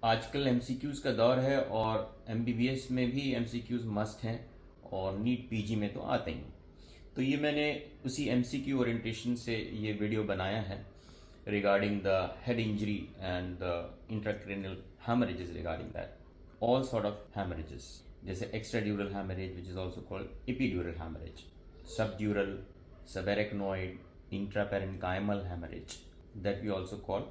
आजकल एमसीक्यूज़ का दौर है और एमबीबीएस में भी एमसीक्यूज़ मस्ट हैं और नीट पीजी में तो आते ही हैं। तो ये मैंने उसी एमसीक्यू ओरिएंटेशन से ये वीडियो बनाया है regarding the head injury and the intracranial haemorrhages regarding that all sort of haemorrhages, जैसे extradural haemorrhage which is also called epidural haemorrhage, subdural, subarachnoid, intraparenchymal haemorrhage that we also call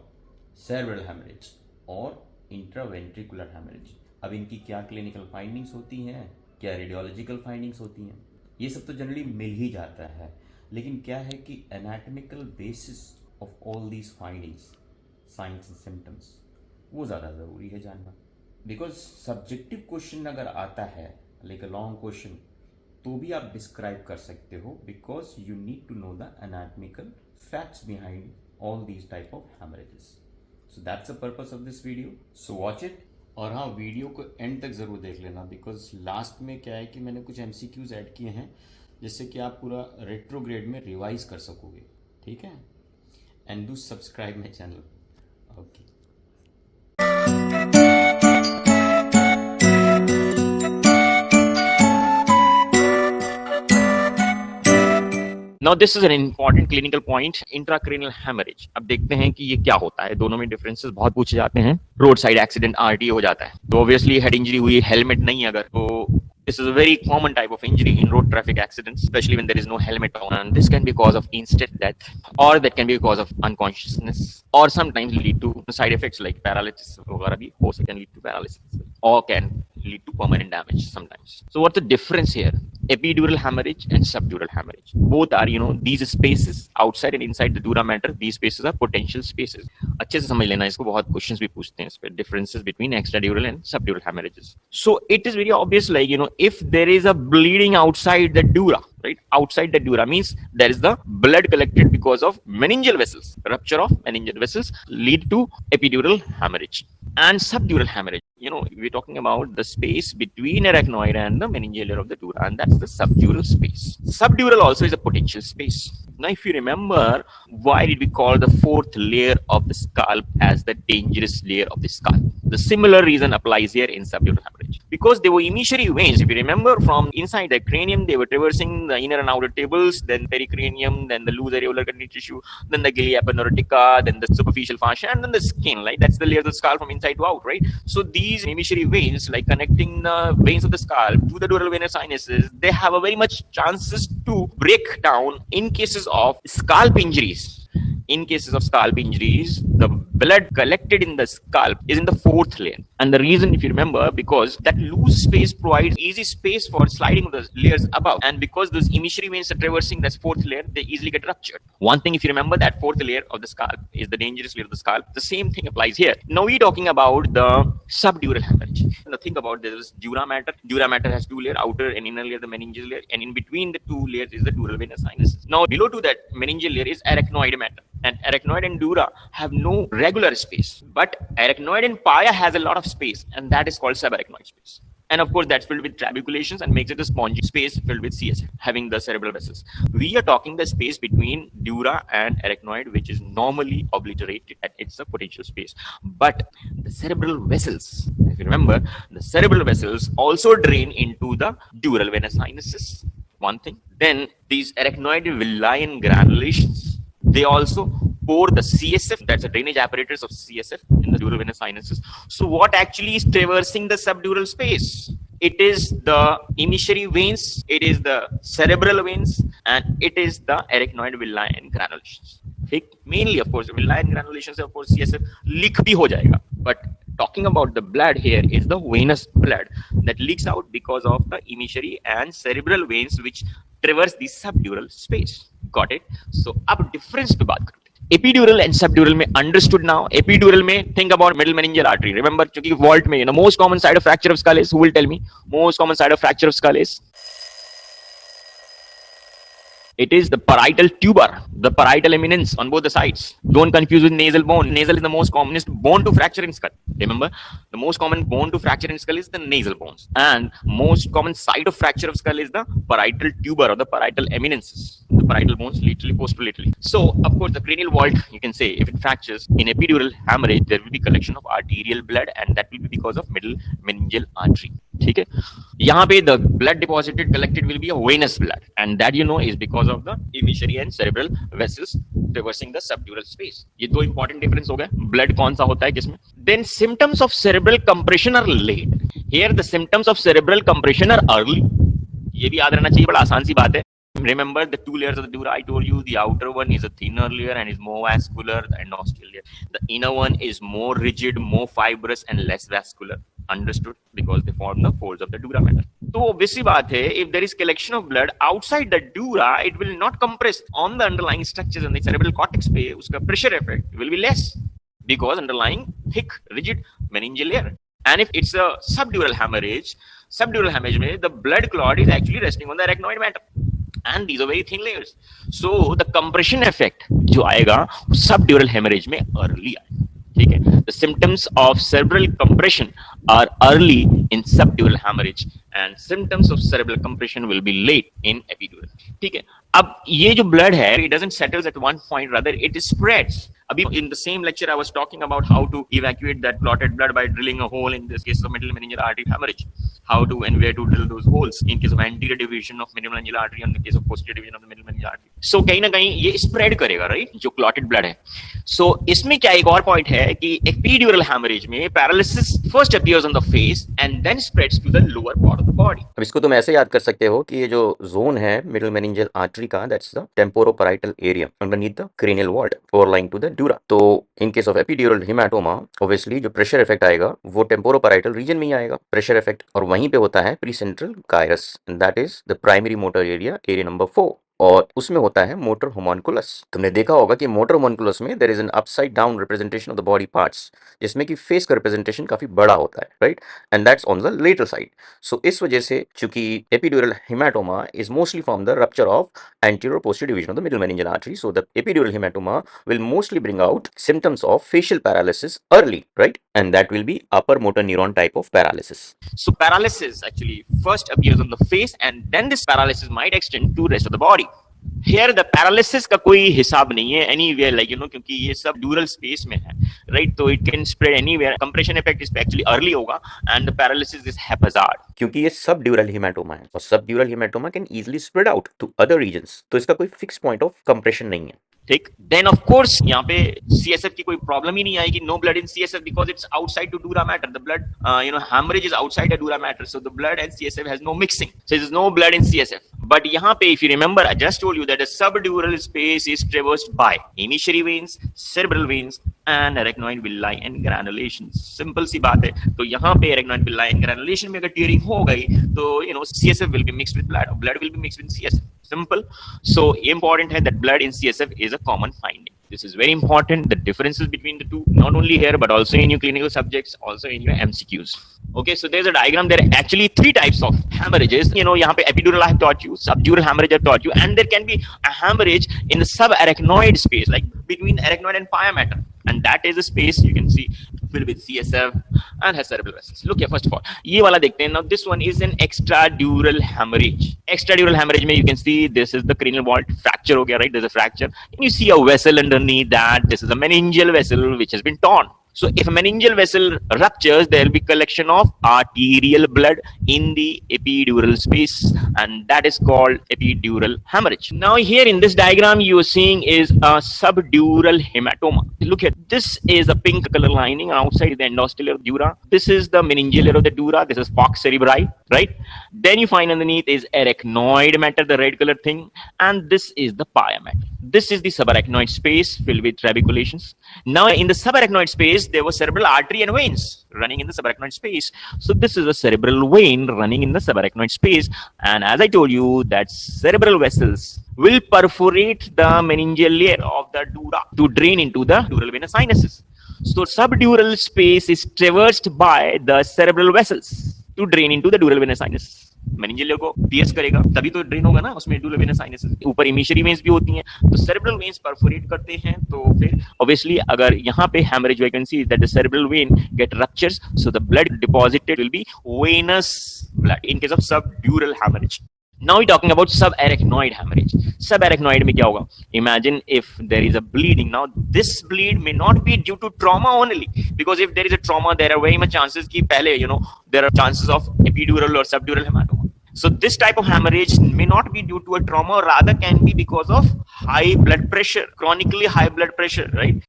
cerebral haemorrhage और intraventricular haemorrhage. अब इनकी क्या clinical findings होती हैं, क्या radiological findings होती हैं, ये सब तो जनरली मिल ही जाता है। लेकिन क्या है कि anatomical basis of all these findings, science and symptoms, वो ज़्यादा ज़रूरी है जानना। बिकॉज सब्जेक्टिव क्वेश्चन अगर आता है लाइक अ लॉन्ग क्वेश्चन तो भी आप डिस्क्राइब कर सकते हो, because you need to know the anatomical facts behind all these type of haemorrhages. So that's the purpose of this video. So watch it. और हाँ, वीडियो को एंड तक ज़रूर देख लेना, बिकॉज लास्ट में क्या है कि मैंने कुछ MCQs ऐड किए हैं जिससे कि आप पूरा रेट्रोग्रेड में रिवाइज कर सकोगे। ठीक है, and do subscribe my channel. Okay. Now this is an important clinical point, intracranial haemorrhage. अब देखते हैं कि ये क्या होता है। दोनों में डिफरेंसेस बहुत पूछे जाते हैं। रोड साइड एक्सीडेंट RTA हो जाता है तो ऑब्वियसली हेड इंजरी हुई, हेलमेट नहीं अगर, तो this is a very common type of injury in road traffic accidents, especially when there is no helmet on, and this can be cause of instant death, or that can be cause of unconsciousness, or sometimes lead to side effects like paralysis वगैरह भी हो सकते, can lead to paralysis or can lead to permanent damage sometimes. So what's the difference here? Epidural hemorrhage and subdural hemorrhage, both are, these spaces outside and inside the dura mater, these spaces are potential spaces. अच्छे से समझ लेना इसको, बहुत questions भी पूछते हैं इस पे, differences between extradural and subdural hemorrhages. So it is very obvious, like, if there is a bleeding outside the dura, right, outside the dura means there is the blood collected because of meningeal vessels, rupture of meningeal vessels lead to epidural hemorrhage. And subdural hemorrhage, we're talking about the space between arachnoid and the meningeal layer of the dura, and that's the subdural space. Subdural also is a potential space. Now if you remember, why did we call the fourth layer of the scalp as the dangerous layer of the scalp? The similar reason applies here in subdural hemorrhage, because they were emissary veins. If you remember, from inside the cranium they were traversing the inner and outer tables, then pericranium, then the loose areolar connective tissue, then the glia aponeurotica, then the superficial fascia, and then the skin. Like, that's the layer of the scalp from inside to out, right? So these emissary veins, like connecting the veins of the scalp to the dural venous sinuses, they have a very much chances to break down in cases of scalp injuries. In cases of scalp injuries, the blood collected in the scalp is in the fourth layer. And the reason, if you remember, because that loose space provides easy space for sliding of the layers above. And because those emissary veins are traversing that fourth layer, they easily get ruptured. One thing, if you remember, that fourth layer of the scalp is the dangerous layer of the scalp. The same thing applies here. Now we're talking about the subdural hemorrhage. Now think about this dura mater. Dura mater has two layers, outer and inner layer, the meningeal layer. And in between the two layers is the dural venous sinuses. Now below to that meningeal layer is arachnoid mater. And arachnoid and dura have no regular space, but arachnoid and pia has a lot of space, and that is called subarachnoid space. And of course that's filled with trabeculations and makes it a spongy space filled with CSF, having the cerebral vessels. We are talking the space between dura and arachnoid, which is normally obliterated, and it's a potential space. But the cerebral vessels, if you remember, the cerebral vessels also drain into the dural venous sinuses. One thing. Then these arachnoid villi and granulations, they also pour the CSF, that's a drainage apparatus of CSF in the dural venous sinuses. So what actually is traversing the subdural space? It is the emissary veins, it is the cerebral veins, and it is the arachnoid villi and granulations. Mainly, of course, villi and granulations, of course, CSF leak bhi ho jayega. But talking about the blood here is the venous blood that leaks out because of the emissary and cerebral veins which traverse the subdural space. Got it? So अब difference पे बात करते हैं. Epidural and subdural में understood now. Epidural में think about middle meningeal artery. Remember, क्योंकि vault में most common side of fracture of skull is, who will tell me? Most common side of fracture of skull is It is the parietal tuber, the parietal eminence on both the sides. Don't confuse with nasal bone. Nasal is the most commonest bone to fracture in skull. Remember, the most common bone to fracture in skull is the nasal bones, and most common site of fracture of skull is the parietal tuber or the parietal eminences, the parietal bones laterally posterolaterally. So of course the cranial vault, you can say, if it fractures in epidural hemorrhage, there will be collection of arterial blood, and that will be because of middle meningeal artery. ठीक है, यहाँ पे the blood deposited collected will be a venous blood, and that you know is because of the emissary and cerebral vessels traversing the subdural space. ये दो important difference हो गए, blood कौन सा होता है किसमें. Then symptoms of cerebral compression are late. Here the symptoms of cerebral compression are early. ये भी याद रहना चाहिए, बड़ा आसान सी बात है. Remember the two layers of the dura I told you. The outer one is a thinner layer and is more vascular, the endosteal layer. The inner one is more rigid, more fibrous and less vascular. Understood? Because they form the folds of the dura mater. So obviously बात है, if there is collection of blood outside the dura, it will not compress on the underlying structures and the cerebral cortex पे उसका pressure effect will be less because underlying thick, rigid meningeal layer. And if it's a subdural hemorrhage में the blood clot is actually resting on the arachnoid matter. And these are very thin layers. So the compression effect जो आएगा subdural hemorrhage में early आएगा. ठीक है, the symptoms of cerebral compression are early in subdural hemorrhage and symptoms of cerebral compression will be late in epidural. ठीक है, अब ये जो blood है, it doesn't settles at one point, rather it spreads. अभी in the same lecture I was talking about how to evacuate that clotted blood by drilling a hole in this case of middle meningeal artery hemorrhage, how to and where to drill those holes in case of anterior division of middle meningeal artery and in the case of posterior division of the middle meningeal artery. So कहीं ना कहीं ये spread करेगा, right, जो clotted blood है. So इसमें क्या एक और point है कि epidural hemorrhage में paralysis first appears on the face and then spreads to the lower part of the body. अब इसको तुम ऐसे याद कर सकते हो कि ये जो जोन है मिडिल मेनिंजियल आर्टरी का, that's the temporoparietal area underneath the cranial wall overlying to the dura. तो in case of epidural haematoma obviously जो प्रेशर इफेक्ट आएगा वो टेम्पोरोपैराइटल रीजन में ही आएगा, प्रेशर इफेक्ट, और वहीं पे होता है precentral gyrus, that is the primary motor area, area number 4, और उसमें होता है मोटर होमोन्कुलस. तुमने देखा होगा कि मोटर होमोन्कुलस में there is an upside down representation of the body parts, जिसमें कि फेस का रिप्रेजेंटेशन काफी बड़ा होता है, right, and that's on the lateral side. So इस वजह से चूंकि epidural haematoma is mostly from the rupture of anterior posterior division of the middle meningeal artery, so the epidural hematoma will mostly bring out symptoms of facial paralysis early, right, and that will be upper motor neuron type of paralysis. So paralysis actually first appears on the face and then this paralysis might extend to rest of the body. Here the paralysis का कोई हिसाब नहीं है anywhere, like you know, क्योंकि ये सब dural space में है, right, तो it can spread anywhere. Compression effect इस पे actually early होगा and the paralysis is haphazard. क्योंकि ये सबड्यूरल हेमाटोमा है और subdural haematoma can easily spread out to other regions, तो इसका कोई फिक्स पॉइंट ऑफ कंप्रेशन नहीं है. ठीक, देन ऑफ कोर्स यहाँ पे CSF की कोई प्रॉब्लम ही नहीं आएगी, no blood in CSF because it's outside to dura mater, the blood hemorrhage is outside the dura mater, so the blood and CSF has no mixing, so there is no blood in CSF. But यहाँ पे if you remember I just told you that the subdural space is traversed by emissary veins, cerebral veins and arachnoid villi and granulations. Simple सी बात है, तो यहाँ पे arachnoid villi and granulation में अगर tearing हो गई तो CSF will be mixed with blood, blood will be mixed with CSF. Simple. So important है that blood in CSF is a common finding. This is very important, the differences between the two, not only here but also in your clinical subjects, also in your MCQs. Okay, so there's a diagram. There are actually 3 types of hemorrhages. यहाँ पे epidural I have taught you, subdural hemorrhage I have taught you, and there can be a hemorrhage in the subarachnoid space, like between arachnoid and pia mater, and that is a space you can see filled with CSF and has cerebral vessels. Look here, first of all, ये वाला देखते हैं. Now this one is an extradural hemorrhage. Extradural hemorrhage में you can see this is the cranial vault, fracture हो गया, right? There's a fracture, and you see a vessel underneath that. This is a meningeal vessel which has been torn. So if a meningeal vessel ruptures, there will be collection of arterial blood in the epidural space, and that is called epidural hemorrhage. Now here in this diagram you are seeing is a subdural hematoma. Look here, this is a pink color lining outside the endosteal dura. This is the meningeal layer of the dura. This is fox cerebri, right? Then you find underneath is arachnoid matter, the red color thing, and this is the pia mater. This is the subarachnoid space filled with trabeculations. Now in the subarachnoid space there was cerebral artery and veins running in the subarachnoid space. So this is a cerebral vein running in the subarachnoid space, and as I told you that cerebral vessels will perforate the meningeal layer of the dura to drain into the dural venous sinuses. So subdural space is traversed by the cerebral vessels. To drain into the dural venous sinus. Meningeal को pierce करेगा तभी तो drain होगा ना, उसमें ड्यूरल venous sinus ऊपर इमिशरी veins भी होती हैं, तो सेरेब्रल वेन्स परफोरेट करते हैं, तो फिर ऑब्वियसली अगर यहाँ पे haemorrhage we can see that the cerebral vein get ruptures, so the blood deposited will be venous blood in case of subdural haemorrhage. Now we're talking about subarachnoid hemorrhage. Subarachnoid में क्या होगा? Imagine if there is a bleeding. Now this bleed may not be due to trauma only, because if there is a trauma, there are very much chances कि पहले there are chances of epidural or subdural hematoma. So this type of hemorrhage may not be due to a trauma, rather can be because of high blood pressure, chronically high blood pressure, right?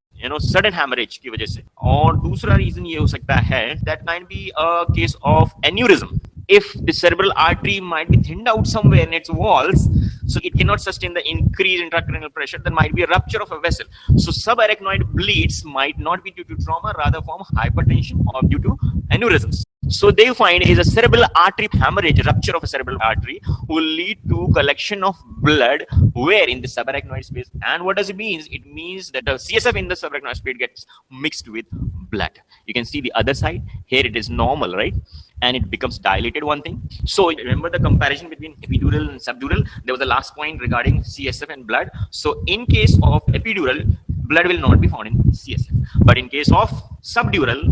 Sudden haemorrhage की वजह से। और दूसरा reason ये हो सकता है that can be a case of aneurysm. If the cerebral artery might be thinned out somewhere in its walls, so it cannot sustain the increased intracranial pressure, there might be a rupture of a vessel. So subarachnoid bleeds might not be due to trauma, rather from hypertension or due to aneurysms. So they find is a cerebral artery hemorrhage, rupture of a cerebral artery, will lead to collection of blood where in the subarachnoid space. And what does it mean? It means that the CSF in the subarachnoid space gets mixed with blood. You can see the other side. Here it is normal, right? And it becomes dilated, one thing. So remember the comparison between epidural and subdural. There was the last point regarding CSF and blood. So in case of epidural, blood will not be found in CSF. But in case of subdural,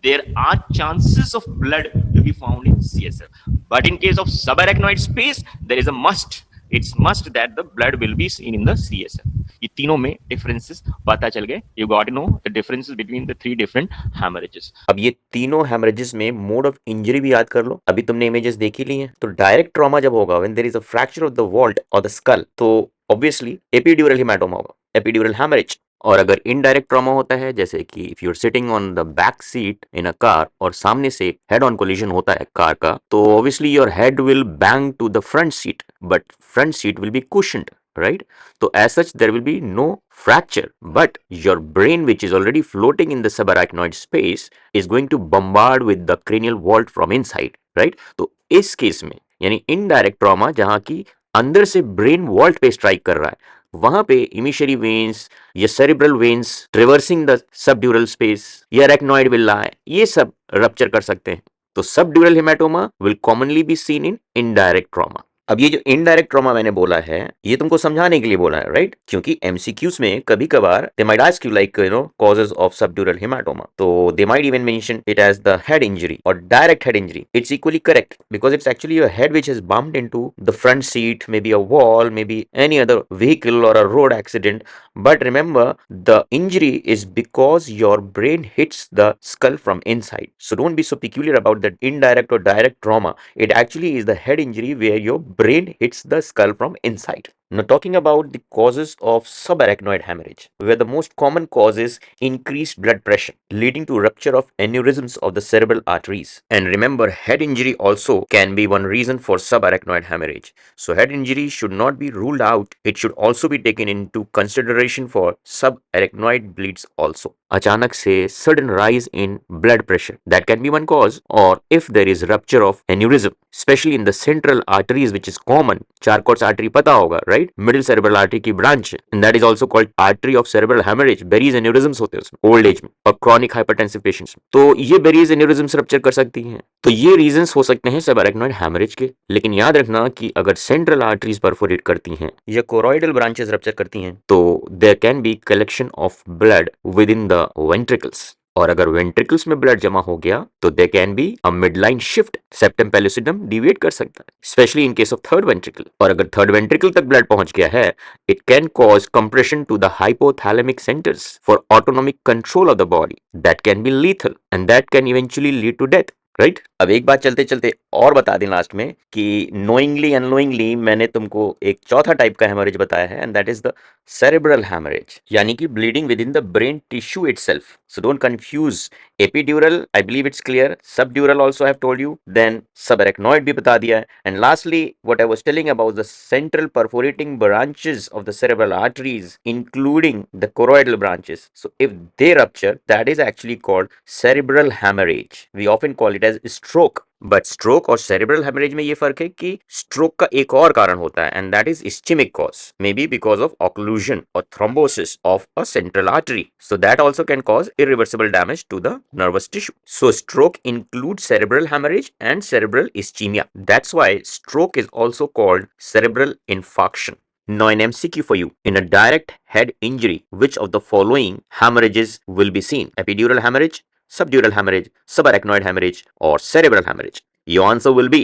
there are chances of blood to be found in CSF. But in case of subarachnoid space, there is a must. It's must that the blood will be seen in the CSF. ये तीनों में differences पता चल गए। You got to know the differences between the three different haemorrhages. अब ये तीनों haemorrhages में मोड ऑफ इंजरी भी याद कर लो। अभी तुमने इमेजेस देख ही ली हैं। तो डायरेक्ट ट्रॉमा जब होगा when there is a fracture of the vault और द स्कल, तो ऑब्वियसली एपिड्यूरल हेमाटोमा होगा, एपिड्यूरल हेमरेज। और अगर इनडायरेक्ट ट्रॉमा होता है, जैसे कि if you are sitting on the back seat in a car और सामने से हेड ऑन कोलिजन होता है कार का, तो obviously your head will bang to the front seat, but front seat will be cushioned, right? So as such there will be no fracture, but your brain, which is already floating in the subarachnoid space, is going to bombard with the cranial vault from inside, right? तो इस case में यानी indirect trauma जहां की अंदर से brain vault पे strike कर रहा है, वहां पे इमिशरी वेन्स या cerebral veins traversing the subdural space या अरेक्नॉइड विल्ला, ये सब रप्चर कर सकते हैं। तो subdural haematoma will commonly be seen in indirect trauma. अब ये जो इनडायरेक्ट ट्रॉमा मैंने बोला है, ये तुमको समझाने के लिए बोला है, राइट? क्योंकि एमसीक्यूज में कभी कभार they might ask you like causes of subdural haematoma, तो they might even mention it as the head injury और direct head injury. It's equally correct because it's actually your head which has bumped into the front seat, may be a wall, may be any other vehicle और a road accident. But remember, the injury is because your brain hits the skull from inside. So don't be so peculiar about that indirect or direct trauma. It actually is the head injury where your brain hits the skull from inside. Now talking about the causes of subarachnoid hemorrhage, where the most common cause is increased blood pressure leading to rupture of aneurysms of the cerebral arteries. And remember, head injury also can be one reason for subarachnoid hemorrhage. So head injury should not be ruled out. It should also be taken into consideration for subarachnoid bleeds also. अचानक से sudden rise in blood pressure, that can be one cause. Or if there is rupture of aneurysm, especially in the central arteries, which is common, Charcot's artery पता होगा, right? Middle cerebral artery की branch, and that is also called artery of cerebral hemorrhage. Berries aneurysms होते हैं उसमें old age में और chronic hypertensive patients में, तो ये berries aneurysms rupture कर सकती हैं। तो ये reasons हो सकते हैं subarachnoid hemorrhage के। लेकिन याद रखना कि अगर central arteries perforate करती हैं या choroidal branches rupture करती हैं, तो there can be collection of blood within the ventricles। और अगर वेंट्रिकल्स में ब्लड जमा हो गया तो they can be a midline shift, septum pellucidum deviate कर सकता है, specially in case of third ventricle. और अगर थर्ड वेंट्रिकल तक ब्लड पहुंच गया है, it can cause compression to the hypothalamic centres for autonomic control of the body, that can be lethal and that can eventually lead to death, right? अब एक बात चलते चलते और बता दें लास्ट में कि नोइंगली अननोइंगली मैंने तुमको एक चौथा टाइप का हेमरेज बताया है, and that is the cerebral haemorrhage, यानी कि bleeding within the brain tissue itself. So don't confuse epidural, I believe it's clear, subdural also have told you, then subarachnoid भी बता दिया है, and lastly what I was telling about the central perforating branches of the cerebral arteries including the choroidal branches. So if they rupture, that is actually called cerebral hemorrhage. We often call it as stroke. But stroke और cerebral haemorrhage में ये फर्क है कि stroke का एक और कारण होता है and that is ischaemic cause, may be because of occlusion और thrombosis of a central artery, so that also can cause irreversible damage to the nervous tissue. So stroke includes cerebral hemorrhage and cerebral ischemia. That's why stroke is also called cerebral infarction. Now an MCQ for you. In a direct head injury, which of the following hemorrhages will be seen? Epidural hemorrhage, subdural hemorrhage, subarachnoid hemorrhage, or cerebral hemorrhage? Your answer will be,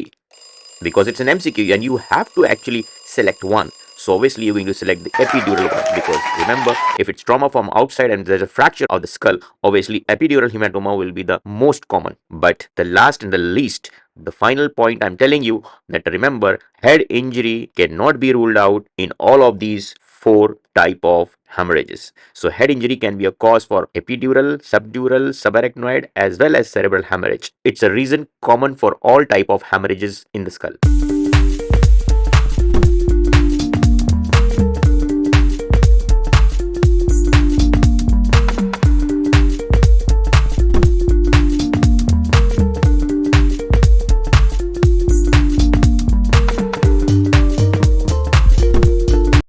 because it's an MCQ and you have to actually select one. So obviously you're going to select the epidural one, because remember, if it's trauma from outside and there's a fracture of the skull, obviously epidural hematoma will be the most common. But the last and the least, the final point I'm telling you, that remember, head injury cannot be ruled out in all of these four type of hemorrhages. So head injury can be a cause for epidural, subdural, subarachnoid as well as cerebral hemorrhage. It's a reason common for all type of hemorrhages in the skull.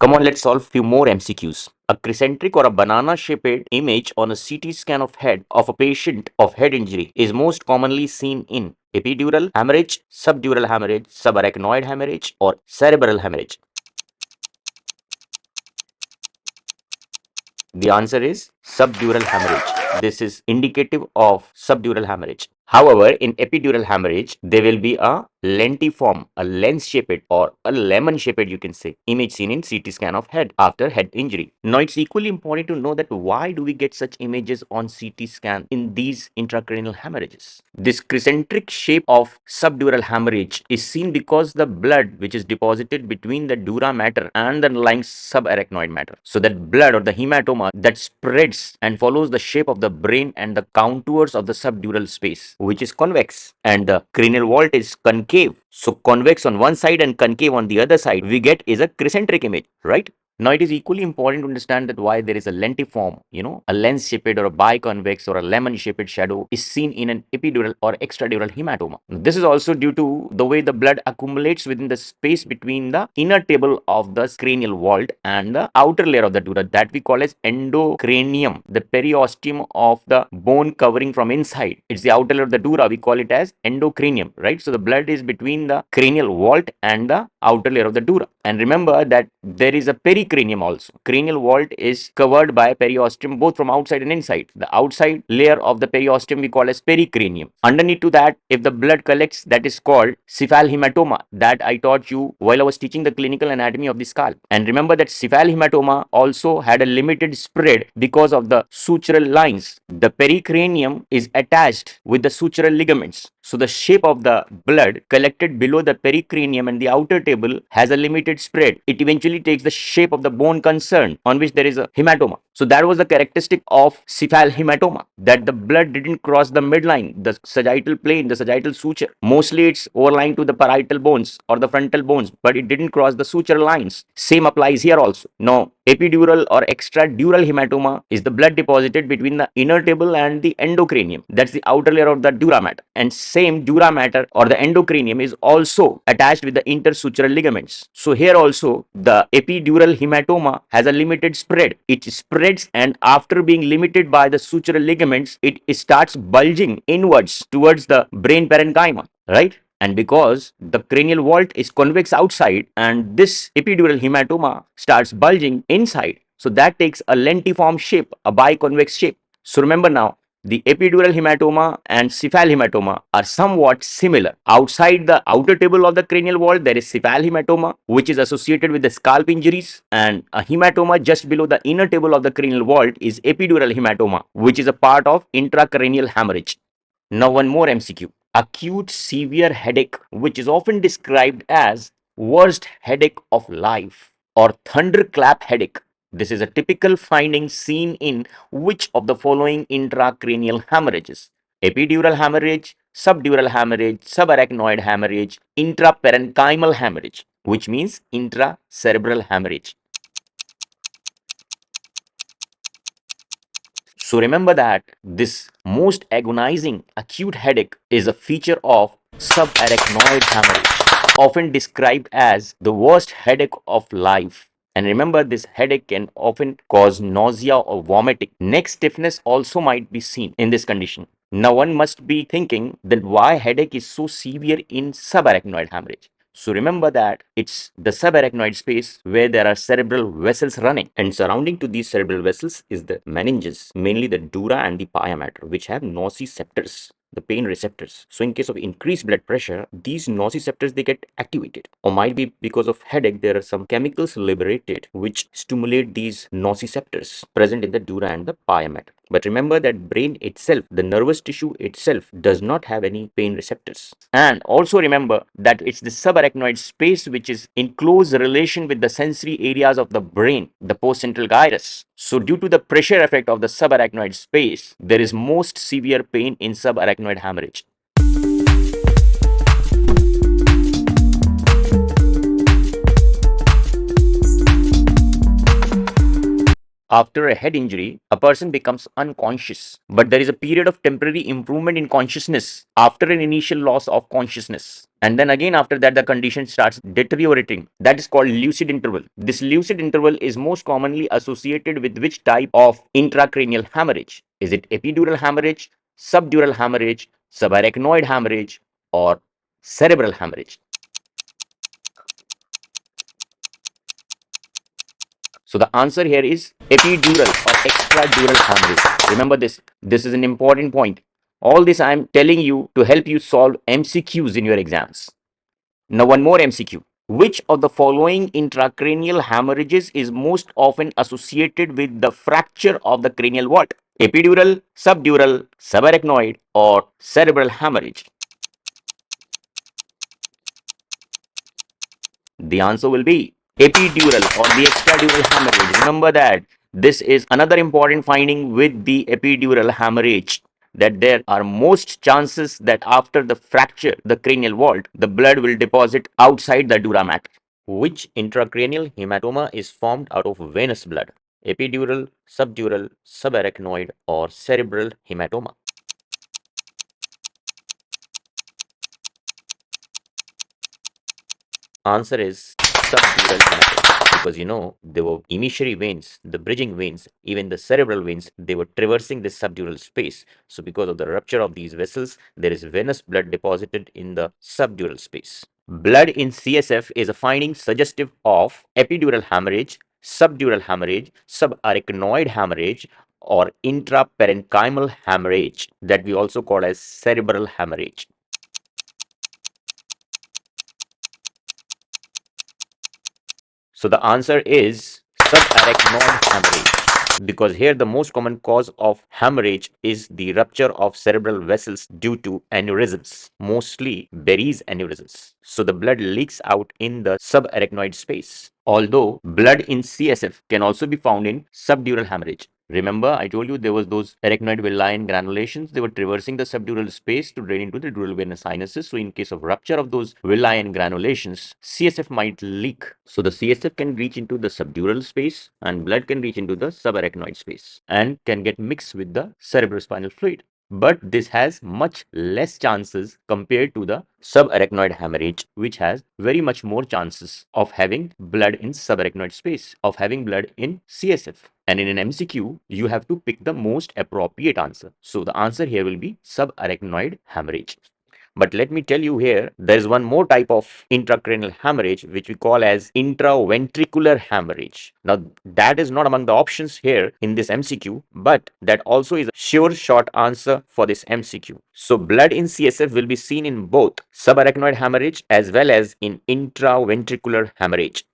Come on, let's solve few more MCQs. A crescentic or a banana-shaped image on a CT scan of head of a patient of head injury is most commonly seen in epidural hemorrhage, subdural hemorrhage, subarachnoid hemorrhage, or cerebral hemorrhage. The answer is subdural hemorrhage. This is indicative of subdural hemorrhage. However, in epidural hemorrhage, there will be a lentiform, a lens-shaped or a lemon-shaped, you can say, image seen in CT scan of head after head injury. Now, it's equally important to know that why do we get such images on CT scan in these intracranial hemorrhages? This crescentic shape of subdural hemorrhage is seen because the blood which is deposited between the dura mater and the underlying subarachnoid matter. So that blood or the hematoma that spreads and follows the shape of the brain and the contours of the subdural space, which is convex, and the cranial vault is concave. So convex on one side and concave on the other side, we get is a crescentic image, right? Now, it is equally important to understand that why there is a lentiform, a lens-shaped or a biconvex or a lemon-shaped shadow is seen in an epidural or extradural hematoma. This is also due to the way the blood accumulates within the space between the inner table of the cranial vault and the outer layer of the dura, that we call as endocranium, the periosteum of the bone covering from inside. It's the outer layer of the dura, we call it as endocranium, right? So the blood is between the cranial vault and the outer layer of the dura. And remember that there is a pericranium also. Cranial vault is covered by periosteum both from outside and inside. The outside layer of the periosteum we call as pericranium. Underneath to that, if the blood collects, that is called cephalohematoma, that I taught you while I was teaching the clinical anatomy of the skull. And remember that cephalohematoma also had a limited spread because of the sutural lines. The pericranium is attached with the sutural ligaments. So the shape of the blood collected below the pericranium and the outer table has a limited spread. It eventually takes the shape of the bone concerned on which there is a hematoma. So that was the characteristic of cephalohematoma, that the blood didn't cross the midline, the sagittal plane, the sagittal suture. Mostly it's overlying to the parietal bones or the frontal bones, but it didn't cross the suture lines. Same applies here also. Now, epidural or extradural hematoma is the blood deposited between the inner table and the endocranium. That's the outer layer of the dura mater. And same dura mater or the endocranium is also attached with the intersutural ligaments. So here also the epidural hematoma has a limited spread. It spreads, and after being limited by the sutural ligaments, it starts bulging inwards towards the brain parenchyma, right? And because the cranial vault is convex outside and this epidural hematoma starts bulging inside, so that takes a lentiform shape, a biconvex shape. So remember now, the epidural hematoma and cephalohematoma are somewhat similar. Outside the outer table of the cranial vault, there is cephalohematoma, which is associated with the scalp injuries, and a hematoma just below the inner table of the cranial vault is epidural hematoma, which is a part of intracranial hemorrhage. Now, one more MCQ. Acute severe headache, which is often described as worst headache of life or thunderclap headache. This is a typical finding seen in which of the following intracranial hemorrhages? Epidural hemorrhage, subdural hemorrhage, subarachnoid hemorrhage, intraparenchymal hemorrhage, which means intracerebral hemorrhage. So remember that this most agonizing acute headache is a feature of Subarachnoid hemorrhage, often described as the worst headache of life. And remember, this headache can often cause nausea or vomiting. Neck stiffness also might be seen in this condition. Now, one must be thinking that why headache is so severe in subarachnoid hemorrhage. So remember that it's the subarachnoid space where there are cerebral vessels running, and surrounding to these cerebral vessels is the meninges, mainly the dura and the pia mater, which have nociceptors, the pain receptors. So in case of increased blood pressure, these nociceptors they get activated, or might be because of headache there are some chemicals liberated which stimulate these nociceptors present in the dura and the pia mater. But remember that brain itself, the nervous tissue itself, does not have any pain receptors. And also remember that it's the subarachnoid space which is in close relation with the sensory areas of the brain, the postcentral gyrus. So due to the pressure effect of the subarachnoid space, there is most severe pain in subarachnoid hemorrhage. After a head injury, a person becomes unconscious, but there is a period of temporary improvement in consciousness after an initial loss of consciousness. And then again, after that, the condition starts deteriorating. That is called lucid interval. This lucid interval is most commonly associated with which type of intracranial hemorrhage? Is it epidural hemorrhage, subdural hemorrhage, subarachnoid hemorrhage, or cerebral hemorrhage? So the answer here is epidural or extradural hemorrhage. Remember this. This is an important point. All this I am telling you to help you solve MCQs in your exams. Now one more MCQ. Which of the following intracranial hemorrhages is most often associated with the fracture of the cranial vault? Epidural, subdural, subarachnoid, or cerebral hemorrhage? The answer will be epidural or the extradural hemorrhage. Remember that this is another important finding with the epidural hemorrhage, that there are most chances that after the fracture, the cranial vault, the blood will deposit outside the dura mater. Which intracranial hematoma is formed out of venous blood? Epidural, subdural, subarachnoid, or cerebral hematoma? Answer is subdural hemorrhage, because there were emissary veins, the bridging veins, even the cerebral veins, they were traversing this subdural space. So because of the rupture of these vessels, there is venous blood deposited in the subdural space. Blood in CSF is a finding suggestive of epidural hemorrhage, subdural hemorrhage, subarachnoid hemorrhage, or intraparenchymal hemorrhage, that we also call as cerebral hemorrhage. So the answer is subarachnoid hemorrhage, because here the most common cause of hemorrhage is the rupture of cerebral vessels due to aneurysms, mostly Berry's aneurysms. So the blood leaks out in the subarachnoid space. Although blood in CSF can also be found in subdural hemorrhage. Remember, I told you there was those arachnoid villi and granulations. They were traversing the subdural space to drain into the dural venous sinuses. So in case of rupture of those villi and granulations, CSF might leak. So the CSF can reach into the subdural space and blood can reach into the subarachnoid space and can get mixed with the cerebrospinal fluid. But this has much less chances compared to the subarachnoid hemorrhage, which has very much more chances of having blood in subarachnoid space, of having blood in CSF. And in an MCQ, you have to pick the most appropriate answer. So the answer here will be subarachnoid hemorrhage. But let me tell you here, there is one more type of intracranial hemorrhage which we call as intraventricular hemorrhage. Now, that is not among the options here in this MCQ, but that also is a sure short answer for this MCQ. So, blood in CSF will be seen in both subarachnoid hemorrhage as well as in intraventricular hemorrhage.